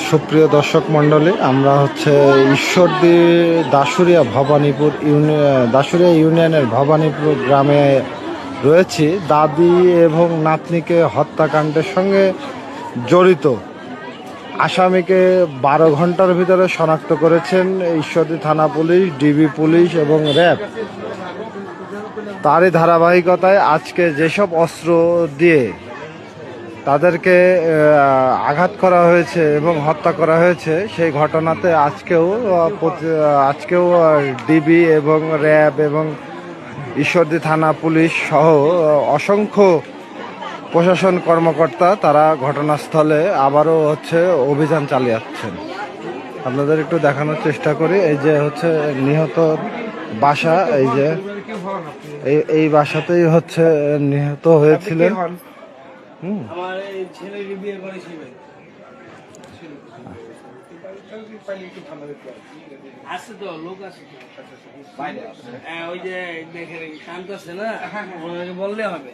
সুপ্রিয় দর্শক মণ্ডলী, আমরা ঈশ্বরদী দাসুরিয়া ইউনিয়নের ভবানীপুর গ্রামে রয়েছি। দাদি এবং নাতনিকে হত্যাকাণ্ডের সঙ্গে জড়িত আসামিকে 12 ঘন্টার ভিতরে শনাক্ত করেছেন ঈশ্বরদী থানা পুলিশ, ডিবি পুলিশ এবং র্যাব। তারই ধারাবাহিকতায় আজকে যেসব অস্ত্র দিয়ে তাদেরকে আঘাত করা হয়েছে এবং হত্যা করা হয়েছে, সেই ঘটনাতে আজকেও ডিবি এবং র্যাব এবং ঈশ্বরদী থানা পুলিশ সহ অসংখ্য প্রশাসন কর্মকর্তা তারা ঘটনাস্থলে আবারও অভিযান চালিয়েছেন। আপনাদের একটু দেখানোর চেষ্টা করি। এই যে নিহত বাসা, এই বাসাতেই নিহত হয়েছিলেন। আমার ছেলের বিয়ে করেছিলেন আছে তো লোক আছে ওই যে দেখে শান্ত আছে না, ওনাকে বললে হবে।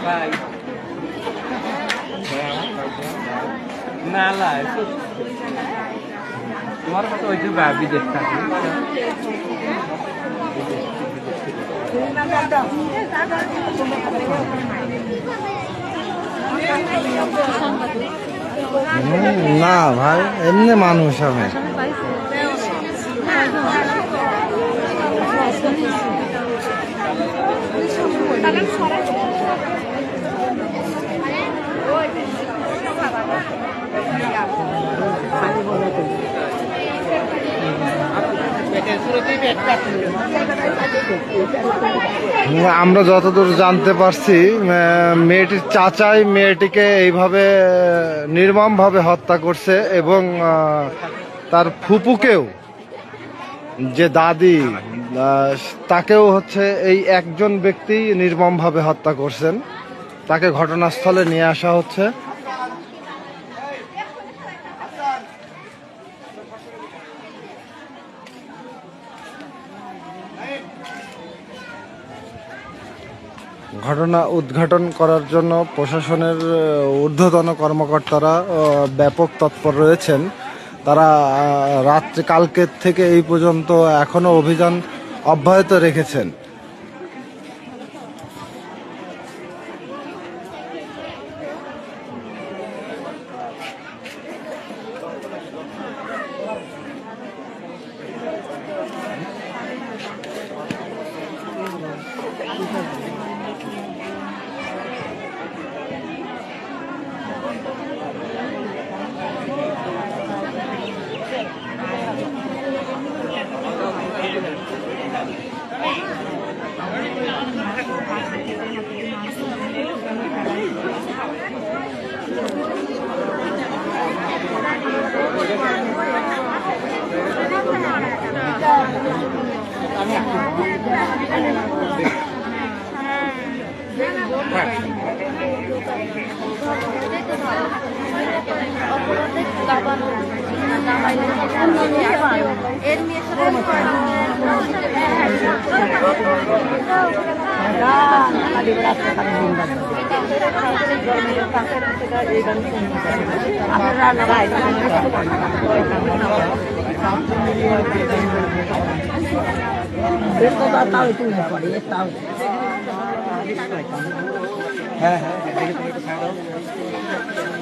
ভাই না না তোমার কথা ওই যে বিদেশ থাকে না ভাই, এমনি মানুষ আমি। আমরা যতদূর জানতে পারছি, মেয়েটির চাচাই মেয়েটিকে এইভাবে নির্মমভাবে হত্যা করছে এবং তার ফুপুকেও, যে দাদি, তাকেও এই একজন ব্যক্তি নির্মমভাবে হত্যা করছেন। তাকে ঘটনাস্থলে নিয়ে আসা হচ্ছে। ঘটনা উদ্ঘাটন করার জন্য প্রশাসনের ঊর্ধ্বতন কর্মকর্তারা ব্যাপক তৎপর রয়েছেন। তারা কালকের থেকে এই পর্যন্ত এখনো অভিযান অব্যাহত রেখেছেন।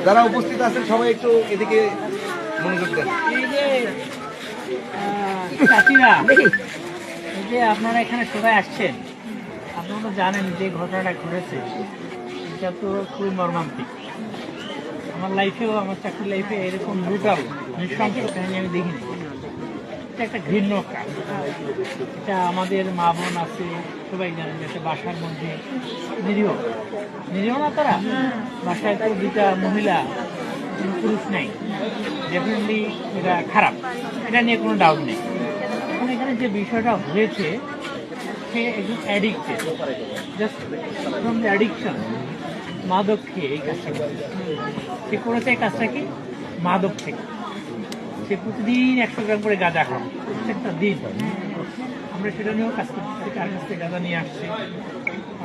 যারা উপস্থিত আছেন সবাই একটু এদিকে মনোযোগ দেন। চাচিরা, এই যে আপনারা এখানে সবাই আসছেন, আপনারা তো জানেন যে ঘটনাটা ঘটেছে, এটা তো খুবই মর্মান্তিক। আমার লাইফেও, আমার চাকরির লাইফে এরকম ব্রুটাল নৃশংস কাহিনী আমি দেখিনি। এটা একটা ঘৃণ্য কাজ। এটা আমাদের মা বোন আছে, সবাই জানেন যে একটা বাসার মধ্যে নিরীহ না তারা, বাসায় তো দুটা মহিলা, পুরুষ নেই, ডেফিনেটলি এটা খারাপ, এটা নিয়ে কোনো ডাউট নেই। এখন এখানে যে বিষয়টা হয়েছে, সে একজন addicted, just from the addiction, মাদক খেয়ে এই কাজটা করেছে। সে করেছে এই কাজটা কি মাদক থেকে। সে প্রতিদিন 100 গ্রাম করে গাঁজা খায় প্রত্যেকটা দিন। আমরা সেটা নিয়েও কাজ করতেছি, কার কাছ থেকে গাঁজা নিয়ে আসছে,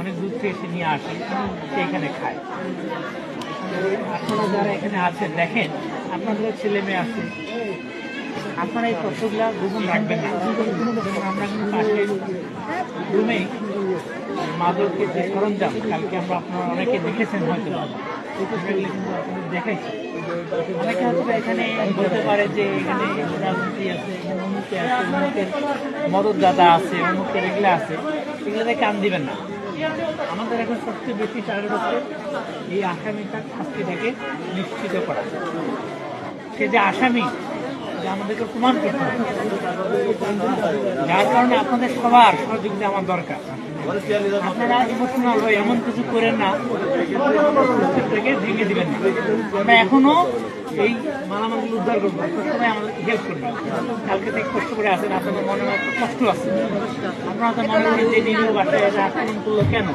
অনেক দূর থেকে এসে নিয়ে আসে এবং সে এখানে খায়। আপনারা যারা এখানে আছেন দেখেন, আপনাদেরও ছেলে মেয়ে আছে, আপনারা এই তথ্যগুলা গোপন রাখবেন না। যেমন আমরা কিন্তু পাশে রুমে মাদকের যে সরঞ্জাম, কালকে আপনারা অনেকে দেখেছেন হয়তো, সেগুলো কিন্তু আপনাদের দেখাইছি। অনেকে হয়তো এখানে বলতে পারে যে এখানে রাজনীতি আছে, এখানে অমুকে আছে, অমুকের মদতদাতা আছে, অমুকের এগুলো আছে, এগুলোতে কান দিবেন না। আমাদের এখন সবচেয়ে বেশি টার্গেট হচ্ছে এই আসামিটার শাস্তিটাকে নিশ্চিত করা। সে যে আসামি, যে আমাদেরকে প্রমাণ করতে হবে, যার কারণে আপনাদের সবার সহযোগিতা আমার দরকার। আপনারা ইমোশনাল হয়ে এমন কিছু করেন না, সিস্টেমটাকে ভেঙে দিবেন না। আমরা এখনো এই মালামালগুলো উদ্ধার করবো, সবাই আমাদেরকে হেল্প করবেন। কালকে থেকে কষ্ট করে আসেন, আপনাদের মনে একটা কষ্ট আছে, আপনারা তো মনে করেন যে নিজের বাসায় এটা আক্রমণ করলো কেন।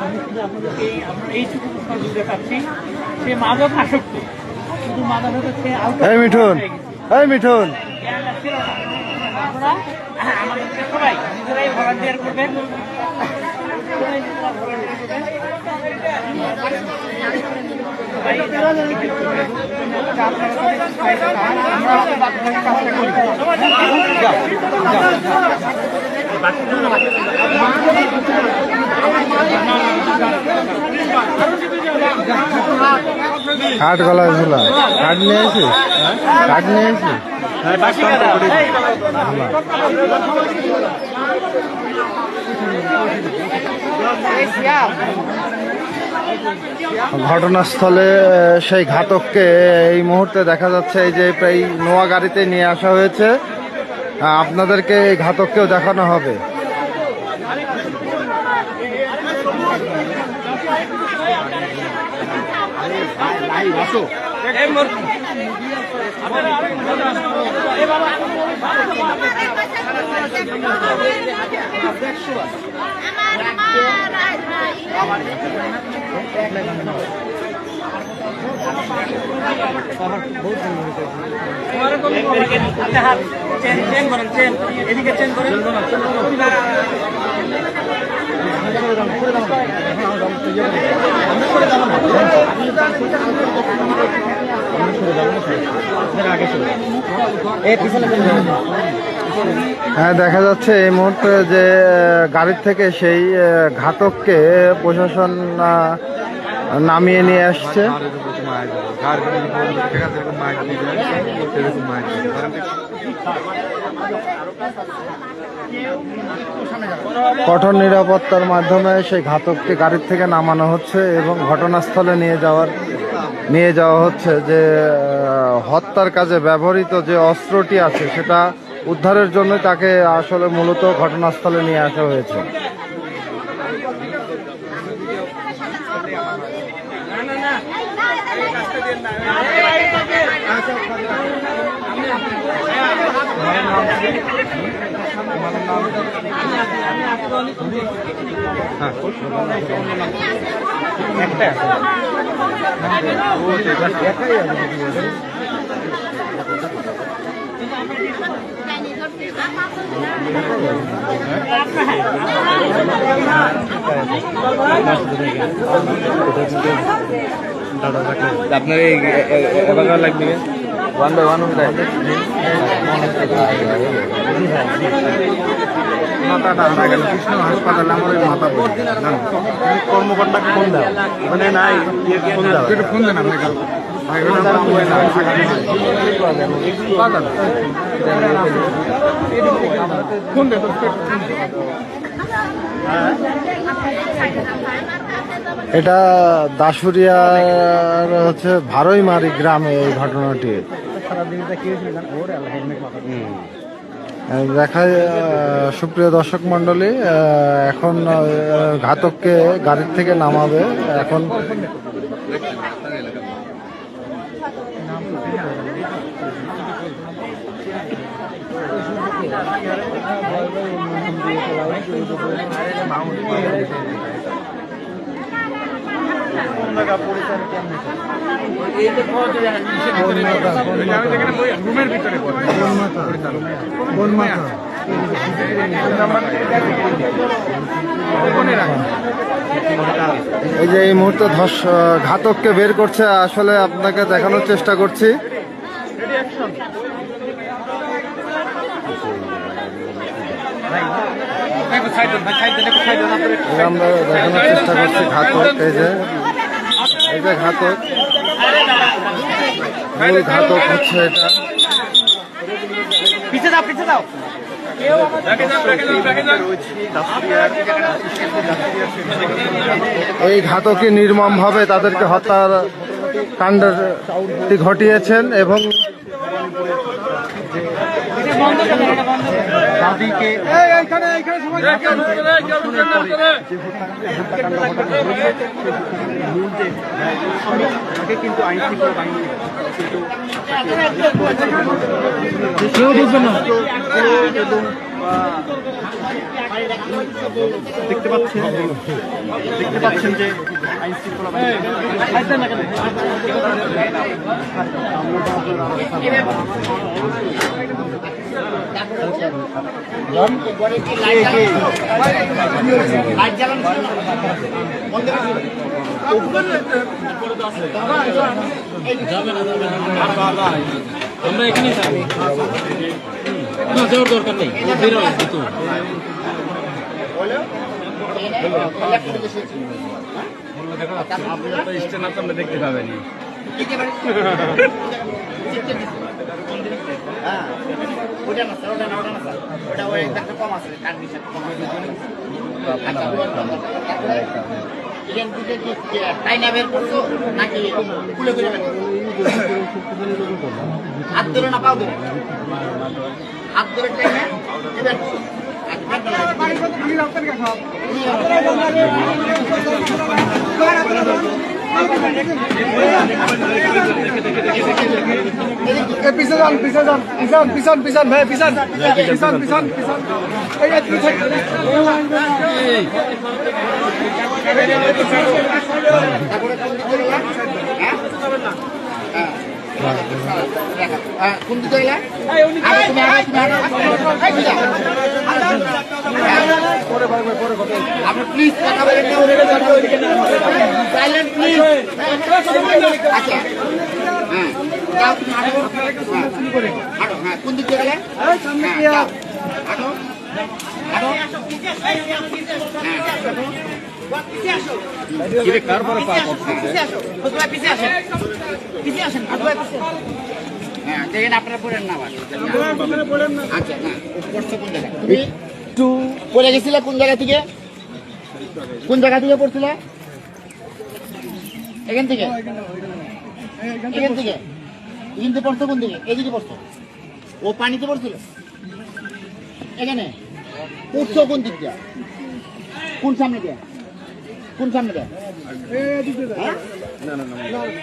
আমি শুধু আপনাদেরকে আপনার এইটুকু সহযোগিতা পাচ্ছি। সে মাদক আসক্ত, শুধু মাদক হচ্ছে এই মিঠুন, এই মিঠুন, আপনারা আমাদেরকে সবাই নিজেরাই ভলান্টিয়ার করবেন, সবাই নিজেরা ভলান্টিয়ার করবেন, সবাই কাঠ গলায় ঝোলা, কাঠ নিয়ে আসিস, কাঠ নিয়ে আসিস। ঘটনাস্থলে সেই ঘাতককে এই মুহূর্তে দেখা যাচ্ছে, এই যে প্রায় নোয়া গাড়িতে নিয়ে আসা হয়েছে। আপনাদেরকে এই ঘাতককেও দেখানো হবে। এদিকে চেন করেন। হ্যাঁ, দেখা যাচ্ছে এই মুহূর্তে যে গাড়ির থেকে সেই ঘাতককে প্রশাসন নামিয়ে নিয়ে আসছে। কঠোর নিরাপত্তার মাধ্যমে সেই ঘাতককে গাড়ির থেকে নামানো হচ্ছে এবং ঘটনাস্থলে নিয়ে যাওয়া হচ্ছে। যে হত্যার কাজে ব্যবহৃত যে অস্ত্রটি আছে সেটা উদ্ধারের জন্য তাকে আসলে মূলত ঘটনাস্থলে নিয়ে আসা হয়েছে। আপনার এই এবার লাগবে ওয়ান বাই ওয়ান মাথাটা হারা গেল কৃষ্ণ হাসপাতালে আমার ওই মাথা পড়ে কর্মকর্তাকে ফোন দাও ওখানে নাই ফোন দাও একটু ফোন দেন আপনাকে ফোন দে এটা দাসুরিয়ার হচ্ছে ভারইমারি গ্রামে এই ঘটনাটি দেখা। সুপ্রিয় দর্শক মণ্ডলী, এখন ঘাতককে গাড়ির থেকে নামাবে। এখন রুমের ভিতরে এই যে এই মুহূর্তে ঘাতককে বের করছে, আসলে আপনাকে দেখানোর চেষ্টা করছি। আমরা দেখানোর চেষ্টা করছি ঘাতক, এই যে ঘাতক, মূল ঘাতক হচ্ছে এটা। পিছে দাও, পিছে দাও। এই ঘাতকই নির্মমভাবে তাদেরকে হত্যার কাণ্ডটি ঘটিয়েছেন এবং দাদিকে কিন্তু আইন শৃঙ্খলা বাহিনী কেউ বুঝবে না। দেখতে পাচ্ছেন যে আইন শৃঙ্খলা আমরা এখানেই থাকি, যাওয়ার দরকার নেই। আপনারা তো স্টেশন আপনারা দেখতে পাবেন। হাত ধরে না, পাও ধরে, হাত ধরে টাইমে পিছন পিছন পিছন পিছন পিছন ভাই পিছন পিছন পিছন পিছন কোন দিকে গেলা? আপনি প্লিজ কথা বলেন না, সাইলেন্ট প্লিজ। আচ্ছা হ্যাঁ, যাও তুমি হাঁটো, হাঁটো। হ্যাঁ, কোন দিকে গেলে? হাঁটো হাঁটো, আপনারা পড়েন না আবার। আচ্ছা হ্যাঁ, পড়ছো কোন জায়গায়? তুমি পড়ে গেছিলে কোন জায়গা থেকে? কোন জায়গা থেকে পড়ছিলে? এখান থেকে? এখান থেকে? এখান থেকে পড়ছো কোন দিকে? এদিকে পড়ছো? ও পানিতে পড়ছিল এখানে? পড়ছো কোন দিক দিয়ে? কোন সামনে দিয়ে? কোন সামনে দিয়ে?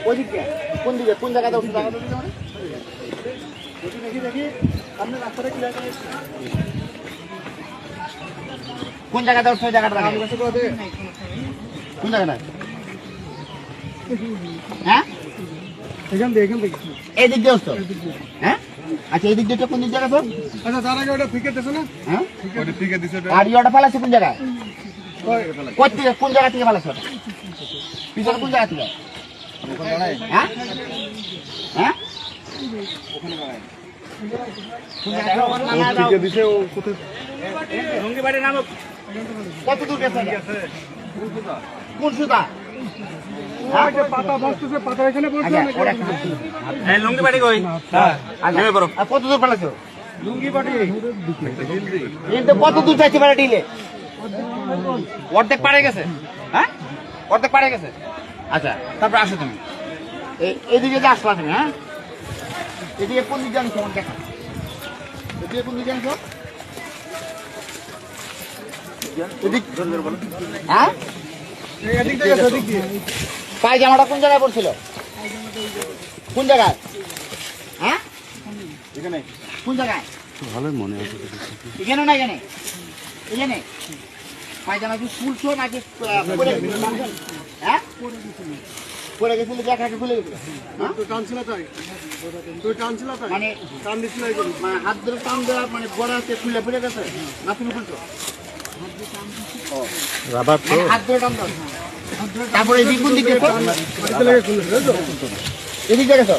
ওই দিক দিয়ে? কোন দিকে? কোন জায়গাতে উঠছো? কোন জায়গাতে উঠছো? জায়গাটা কোন জায়গাটা? হ্যাঁ, এখান থেকে এখান থেকে এই দিক দিয়ে উঠছো? হ্যাঁ, আচ্ছা এই দিক দিয়ে কোন দিক জায়গা তো? আচ্ছা তার আগে ওটা ফিকে দিছো না? হ্যাঁ, ওটা ফিকে দিছো আর ইয়েটা পালাচ্ছে কোন জায়গায়? কোন জায়গা থেকে পালাচ্ছে? পিছনে কোন জায়গা থেকে? হ্যাঁ হ্যাঁ, ফিকে দিছে ও কোথায়? কত দূর গেছে? কোন সুতা? পাতা বসতেছে, পাতা এখানে আচ্ছা, ওরা লুঙ্গি বাড়ি কই? আর কত দূর পালাছো? কিন্তু কত দূর চাইছে পারে ডিলে? অর্ধেক পারে গেছে। হ্যাঁ, অর্ধেক পারে গেছে। আচ্ছা, তারপর আসো তুমি এদিকে যে আসলা তুমি। হ্যাঁ, এদিকে কোন দিকে আনছো? আমার দেখা, এদিকে কোন দিকে আনছো? হ্যাঁ, পায়জামাটা কোন জায়গায় পড়ছিল? কোন জায়গায়? হ্যাঁ, কোন জায়গায়? ভালোই মনে আছে। এখানে না এখানে? এখানে পায়জামা কি ফুলছো নাকি? হ্যাঁ, পড়ে গেছিল যে একা খুলে গেছিল মানে মানে হাত ধরে টান দেওয়া মানে বড় আছে খুলে পড়ে গেছে না তুমি খুলছো রাবার তো মানে হাত ধরে টান দাও তারপরে এদিক কোন দিকে এদিক দেখেছ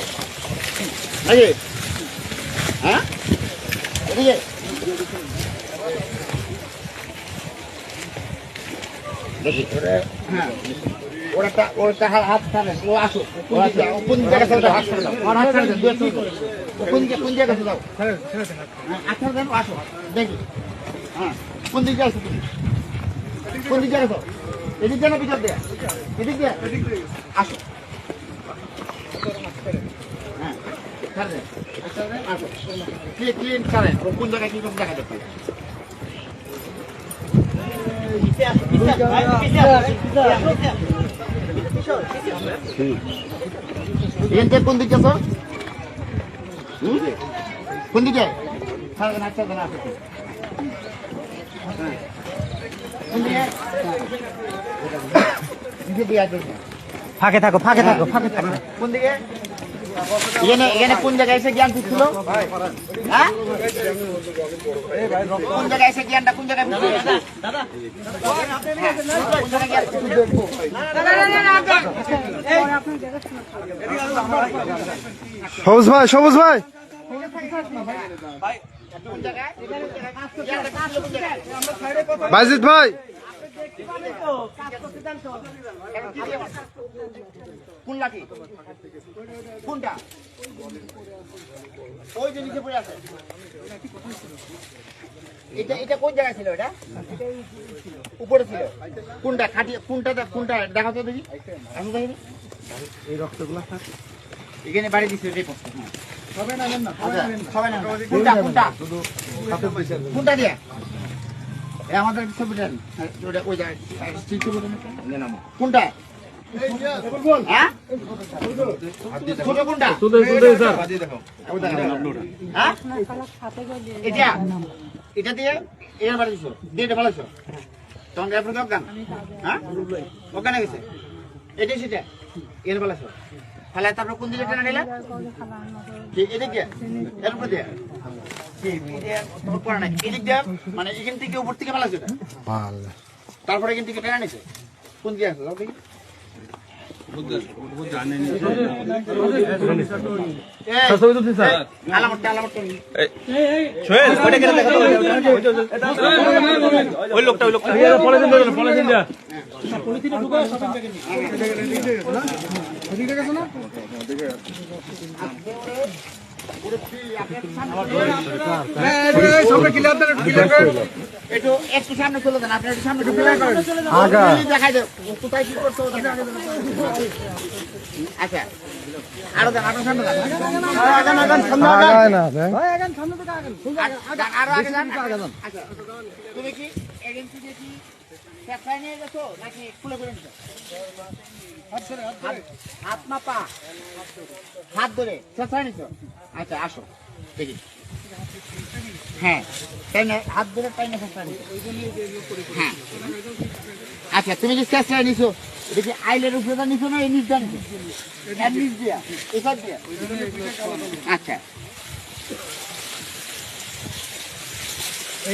নাকি হ্যাঁ এদিকে দেখি হ্যাঁ ওটা হাত ছাড়ে ও আসো কোন জায়গা থেকে হাত ছাড়ে দাও ওর হাত ছাড়ে দাও কোন জায়গা থেকে দাও আচ্ছা দেন আসো দেখি হ্যাঁ কোন দিকে আসো তুমি কোন দিকে আসো এদিক দিয়ে না ভিতর দিয়ে এদিক দিয়ে আসো হ্যাঁ ছাড়ে দেন আচ্ছা দেন আসো ক্লিন ছাড়েন ও কোন জায়গায় কি কোন দেখা যাচ্ছে কোন দিকে আছো কোন দিকে ফাঁকে থাকো ফাঁকে থাকো ফাঁকে থাকো কোন দিকে এখানে কোন জায়গায় এসে জ্ঞান ছিল হ্যাঁ কোন জায়গায় এসে জ্ঞানটা কোন জায়গায় সবুজ ভাই বাইজিৎ ভাই কোন লাঠি কোনটা ওই যে নিচে পড়ে আছে এটা কোন জায়গায় ছিল এটা উপরে ছিল কোনটা খাটিয়ে কোনটা দেখা তো দেখি আমি দেখি এই রক্তগুলো এখানে বাড়ি দিচ্ছে এটাই পড়ছে সবাই না কোনটা দিয়ে আমাদের ছবিটা ওই জায়গায় কোনটা হ্যাঁ ছোট কোনটা এটা দিয়ে এর বাড়ি দিছো দিয়ে এটা ভালোছো তখন আপনাকে অজ্ঞান হ্যাঁ অজ্ঞান গেছে এটাই সেটা এর ভালোছো তাহলে তারপর কোন দিকে টেনে নিলে এটা কি এর উপর দিয়ে মানে এখান থেকে উপর থেকে ভালো তারপরে এখান থেকে টেনে নিছে কোন দিকে আছে একটু সামনে চলে যান আপনি একটু সামনে দেখাই দেব কোথায় কি করছো আচ্ছা আরো দেন আপনার সামনে তুমি কি এজেন্সি দিয়ে কি পেছায় নিয়ে গেছো নাকি খুলে করে নিছো হাত মাপা হাত ধরে পেছায় নিছো আচ্ছা আসো দেখি হ্যাঁ তাই না হাত ধরে তাই না পেছায় নিছো হ্যাঁ আচ্ছা তুমি যে পেছায় নিছো এটা কি আইলের উপরে নিছো না এই নিচটা নিছো এর নিচ দিয়া এসব দিয়া আচ্ছা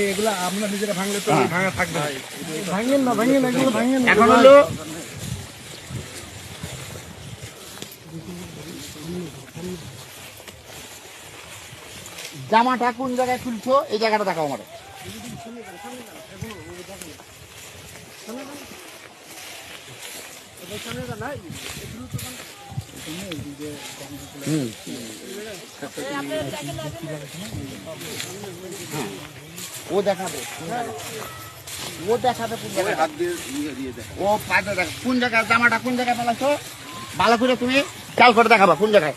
এগুলা আমরা নিজেরা ভাঙলে তো ভাঙা থাকবে ভাঙেন না এগুলো ভাঙেন এখন হলো জামাটা কোন জায়গায় খুলছো এই জায়গাটা দেখাও আমার ও দেখাবে ও দেখাবে ও পায়ে দেখ কোন জায়গায় জামাটা কোন জায়গায় ফেলাছো ভালো করে তুমি খেয়াল করে দেখাবা কোন জায়গায়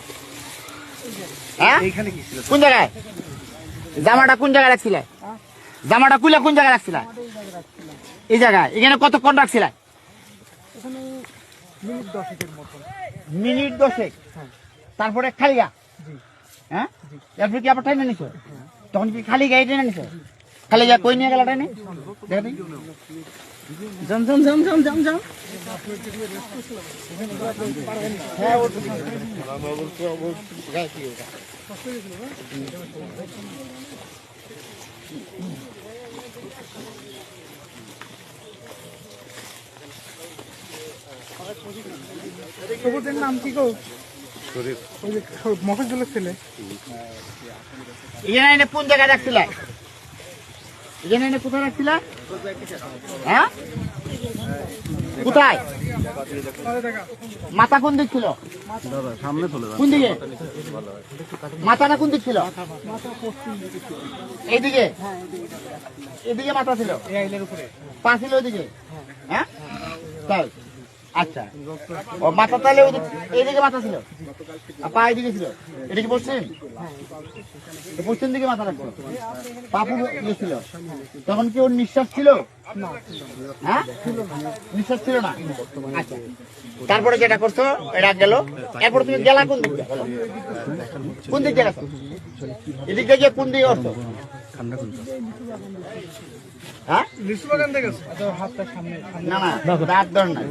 হ্যাঁ কোন জায়গায় জামাটা কোন জায়গায় রাখছিলে জামাটা খুলে কোন জায়গায় রাখছিলে এই জায়গায় এখানে কতক্ষণ রাখছিলে মিনিট 10 তারপরে খালি গা হ্যাঁ এরপর কি আবার টাইনে নিছো তখন কি খালি গায়ে টেনে নিছো খালি যা কই নিয়ে গেলাটা নে দেখি জম জম জম জম জম জম হ্যাঁ ও খবরদের নাম কি গো? ওই যে মফিজুলের ছেলে। এখানে কোন জায়গায় রাখছিল? এখানে কোথায় রাখছিল? হ্যাঁ কোথায়? মাথা কোন দিক ছিল? কোন দিকে? মাথাটা কোন দিক ছিল? এইদিকে? এদিকে মাথা ছিল? পা ছিল ওইদিকে? হ্যাঁ তাই আচ্ছা ও মাথা তাহলে এইদিকে মাথা ছিল আর পা এইদিকে ছিল। এটা কি পশ্চিম? পশ্চিম দিকে মাথা রাখছিল, পা পুরো ইয়ে ছিল। তখন কি ওর নিঃশ্বাস ছিল? হ্যাঁ নিঃশ্বাস ছিল না। আচ্ছা তারপরে যেটা করছো এটা গেল, এরপরে তুমি গেলা কোন দিক দিয়ে? কোন দিক দিয়ে গেছো? এদিক দিয়ে গিয়ে কোন দিকে করছো? হ্যাঁ না না রাত ধর না।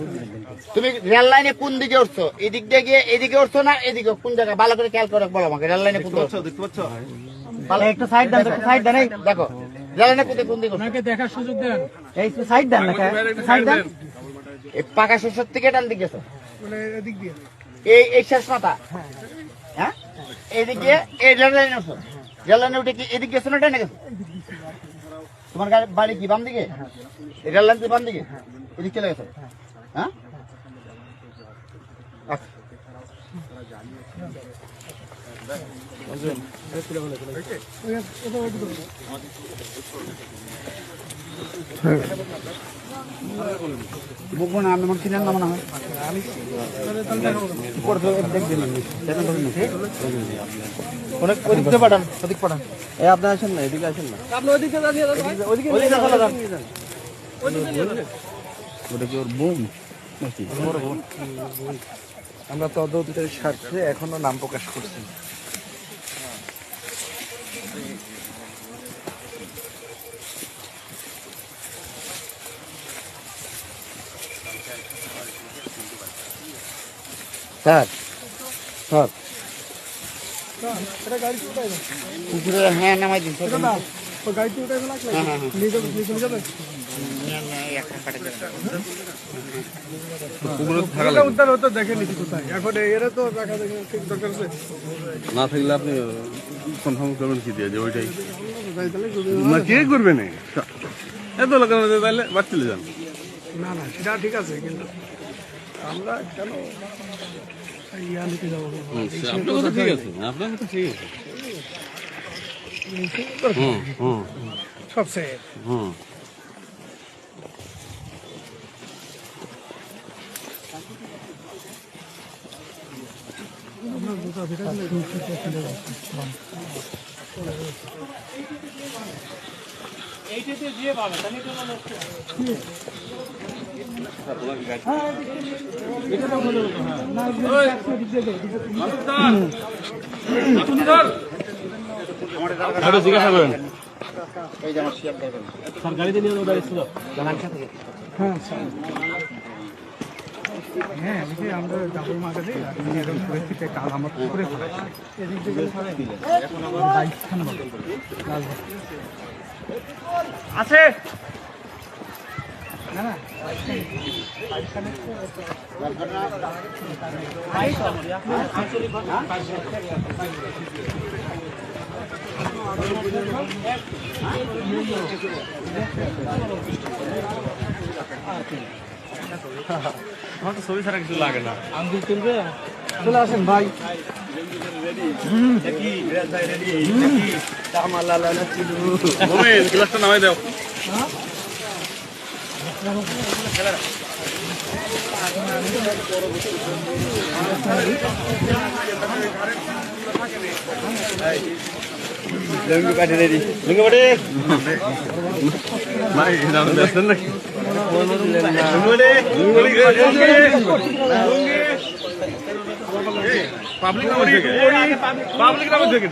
তুমি রেল লাইনে কোন দিকে উঠছো? এদিক দিয়ে গিয়ে এদিকে উঠছো না এদিকে? কোন জায়গায় ভালো করে খেয়াল করে বলো আমাকে। রেল লাইনে কোন দিকে উঠছো? ভালো একটু সাইড দেন, একটু সাইড দেন। এই দেখো রেল লাইনে কোন দিকে উঠছো? দেখার সুযোগ দেন। এই সাইড দেন না, সাইড দেন। এই পাকা শেষের থেকে ডান দিকে গেছো? এই শেষ মাথা? হ্যাঁ এদিক দিয়ে এই রেল লাইনে উঠছো? রেল লাইনে উঠে কি এদিক গেছো না ডানে গেছো? তোমার বাড়ি কি বাম দিকে? রেল লাইন বাম দিকে? এদিক চলে গেছো? হ্যাঁ বুকবো না আমি চিনেন না মনে হয়। পাঠান ওদিক পাঠান। এই আপনি আসেন না, এদিকে আসেন না। ওটা কি ওর বোন নাকি? আমরা তদন্তের স্বার্থে এখনো নাম প্রকাশ করছি। স্যার স্যার পুকুরে হ্যাঁ নামাই দিন। উদ্ধার হতো দেখেনি কোথায়। এখন এরা তো দেখা দেখে ঠিক দরকার আছে। না থাকলে আপনি কনফার্ম করবেন কি দিয়ে যে ওইটাই না কে করবে না এত লোকের মধ্যে তাহলে বাচ্চা যান। না না সেটা ঠিক আছে, কিন্তু আমরা কেন ইয়া নিতে যাবো? আপনার কথা ঠিক আছে, আপনার কথা ঠিক আছে। সবচেয়ে এইটাতে দিয়ে পাবে তাহলে জিজ্ঞাসা করেন এই যে আমার শিয়াব দেখেন স্যার গাড়িতে নিয়ে দাঁড়িয়ে ছিল। হ্যাঁ এদিকে আমরা ডাবল মার্কা দিই। এরকম পরিস্থিতি কাল আমার পুকুরে এদিক থেকে আছে না না আমার তো ছবি ছাড়া কিছু লাগে না। আঙ্গুল তুলবে। চলে আসেন ভাই। গ্লাসটা নামাই দাও। লুঙ্গি পাঠে রেডি। লুঙ্গি পাটি ভাই নাম দেখছেন নাকি? পাবলিক নাম থেকে